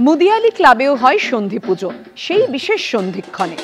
মুদিয়ালি ক্লাবেও হয় সন্ধি পুজো, সেই বিশেষ সন্ধিক্ষণে।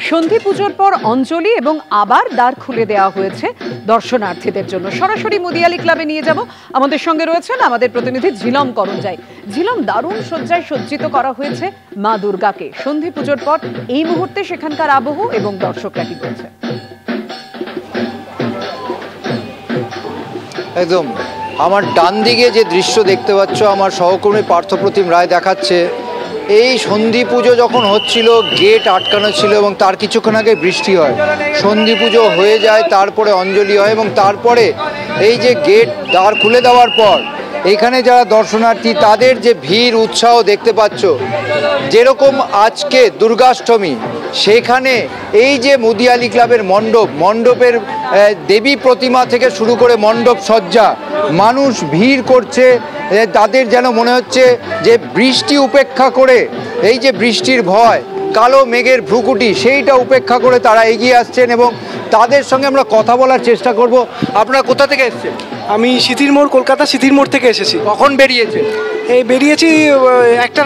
সন্ধি পুজোর পর অঞ্জলি এবং আবার দ্বার খুলে দেওয়া হয়েছে দর্শনার্থীদের জন্য। সরাসরি মুদিয়ালি ক্লাবে নিয়ে যাব। আমাদের সঙ্গে রয়েছেন আমাদের প্রতিনিধি ঝিলম করঞ্জাই। ঝিলম, দারুণ সজ্জায় সজ্জিত করা হয়েছে মা দুর্গাকে। সন্ধি পুজোর পর এই মুহূর্তে সেখানকার আবহ এবং দর্শকরা কি বলছে? একদম আমার ডান দিকে যে দৃশ্য দেখতে পাচ্ছ, আমার সহকর্মী পার্থপ্রতিম রায় দেখাচ্ছে। এই সন্ধি পুজো যখন হচ্ছিল, গেট আটকানো ছিল এবং তার কিছুক্ষণ আগে বৃষ্টি হয়। সন্ধি পুজো হয়ে যায়, তারপরে অঞ্জলি হয় এবং তারপরে এই যে গেট দ্বার খুলে দেওয়ার পর এখানে যারা দর্শনার্থী তাদের যে ভিড় উৎসাহ দেখতে পাচ্ছ। যেরকম আজকে দুর্গাষ্টমী, সেখানে এই যে মুদিয়ালি ক্লাবের মণ্ডপের দেবী প্রতিমা থেকে শুরু করে মণ্ডপ সজ্জা, মানুষ ভিড় করছে। তাদের যেন মনে হচ্ছে যে বৃষ্টি উপেক্ষা করে, এই যে বৃষ্টির ভয়, কালো মেঘের ভ্রুকুটি, সেইটা উপেক্ষা করে তারা এগিয়ে আসছেন এবং তাদের সঙ্গে আমরা কথা বলার চেষ্টা করব। আপনারা কোথা থেকে এসেছেন? আমি সিথির মোড়, কলকাতা সিথির মোড় থেকে এসেছি। কখন বেরিয়েছে? এই বেরিয়েছি একটা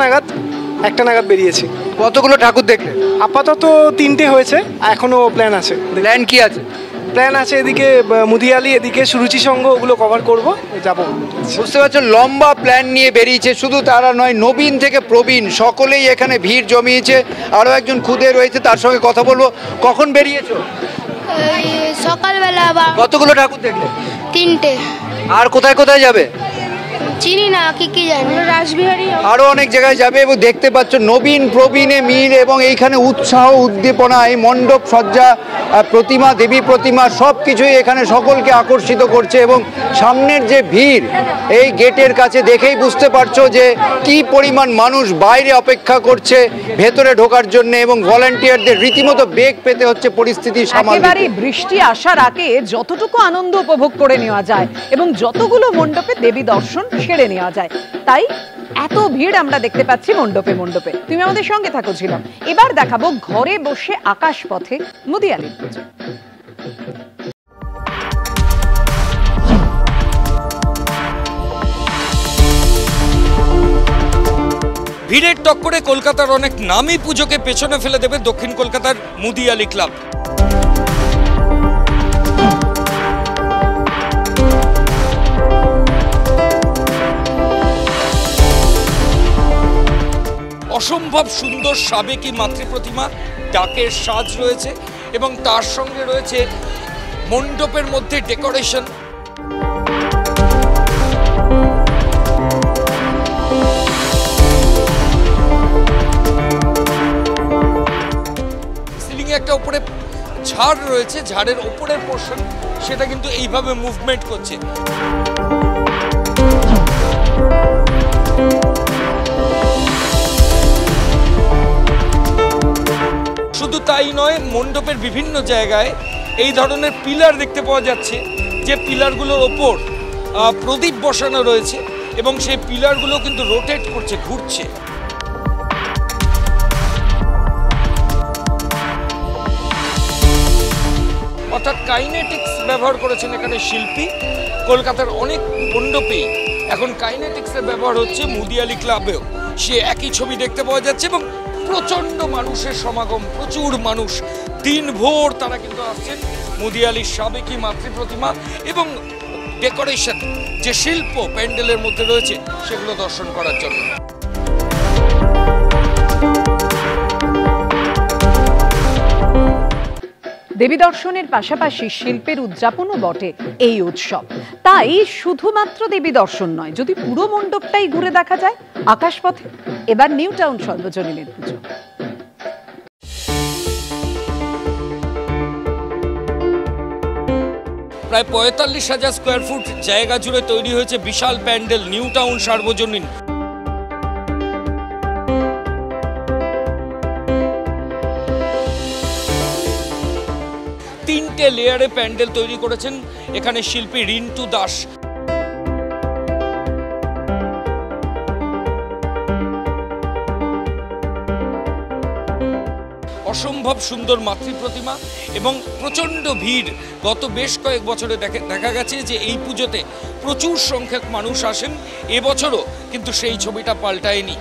নাগাদ বেরিয়েছি। কতগুলো ঠাকুর দেখলেন? আপাতত 3টে হয়েছে, এখনো প্ল্যান আছে। প্ল্যান কি আছে? প্ল্যান আছে এদিকে মুদিয়ালি, এদিকে সুরুচি সংঘ, ওগুলো কভার করব, যাব। বুঝতে পারছো, লম্বা প্ল্যান নিয়ে বেরিয়েছে। শুধু তারা নয়, নবীন থেকে প্রবীণ সকলেই এখানে ভিড় জমিয়েছে। আরও একজন খুদে রয়েছে, তার সঙ্গে কথা বলবো। কখন বেরিয়েছো? সকালবেলা। কতগুলো ঠাকুর দেখলে? 3টে। আর কোথায় কোথায় যাবে? চিনি না, কি জানি। রাসবিহারী, আরো অনেক জায়গায় যাবে। এবং দেখতে পাচ্ছ নবীন প্রবীণে মিল এবং এইখানে উৎসাহ উদ্দীপনা, এই মণ্ডপ সজ্জা, প্রতিমা, দেবী প্রতিমা, সব কিছুই এখানে সকলকে আকর্ষিত করছে। এবং সামনের যে ভিড় এই গেটের কাছে দেখেই বুঝতে পারছো যে কি পরিমাণ মানুষ বাইরে অপেক্ষা করছে ভেতরে ঢোকার জন্য। এবং ভলান্টিয়ারদের রীতিমতো বেগ পেতে হচ্ছে পরিস্থিতি সামাল দিতে। একেবারে বৃষ্টি আসার আগে যতটুকু আনন্দ উপভোগ করে নেওয়া যায় এবং যতগুলো মণ্ডপে দেবী দর্শন সেরে নেওয়া যায়, তাই এত ভিড় আমরা দেখতে পাচ্ছি মণ্ডপে মণ্ডপে। তুমি আমাদের সঙ্গে থাকো ঝিলম। এবার দেখাবো ঘরে বসে আকাশ পথে মুদিয়ালির পুজো। ভিড়ের টক্করে কলকাতার অনেক নামী পুজোকে পেছনে ফেলে দেবে দক্ষিণ কলকাতার মুদিয়ালি ক্লাব। অসম্ভব সুন্দর সাবেকি মাতৃপ্রতিমা, ডাকের সাজ রয়েছে এবং তার সঙ্গে রয়েছে মণ্ডপের মধ্যে ডেকোরেশন। সিলিংয়ে একটা উপরে ঝাড় রয়েছে, ঝাড়ের উপরের পোর্শন সেটা কিন্তু এইভাবে মুভমেন্ট করছে। শুধু তাই নয়, মণ্ডপের বিভিন্ন জায়গায় এই ধরনের পিলার দেখতে পাওয়া যাচ্ছে, যে পিলারগুলোর ওপর প্রদীপ বসানো রয়েছে এবং সেই পিলারগুলো কিন্তু রোটেট করছে, ঘুরছে। অর্থাৎ কাইনেটিক্স ব্যবহার করেছেন এখানে শিল্পী। কলকাতার অনেক মণ্ডপেই এখন কাইনেটিক্সের ব্যবহার হচ্ছে, মুদিয়ালি ক্লাবেও সে একই ছবি দেখতে পাওয়া যাচ্ছে। এবং প্রচণ্ড মানুষের সমাগম, প্রচুর মানুষ দিনভর তারা কিন্তু আসছেন মুদিয়ালির সাবেকি মাতৃপ্রতিমা এবং ডেকোরেশন, যে শিল্প প্যান্ডেলের মধ্যে রয়েছে সেগুলো দর্শন করার জন্য। দেবী দর্শনের পাশাপাশি শিল্পের উদযাপনও বটে এই উৎসব। তাই শুধুমাত্র দেবী দর্শন নয়, যদি পুরো মণ্ডপটাই ঘুরে দেখা যায় আকাশপথে। এবার নিউ টাউন সর্বজনীনের পুজো। প্রায় ৪৫,০০০ স্কোয়ার ফুট জায়গা জুড়ে তৈরি হয়েছে বিশাল প্যান্ডেল নিউ টাউন সার্বজনীন। চারদিকে লেয়ারে প্যান্ডেল তৈরি করেছেন এখানে শিল্পী রিন্টু দাস। অসম্ভব সুন্দর মাতৃ প্রতিমা এবং প্রচণ্ড ভিড়। গত বেশ কয়েক বছরে দেখা গেছে যে এই পুজোতে প্রচুর সংখ্যক মানুষ আসেন, এবছরও কিন্তু সেই ছবিটা পাল্টায়নি।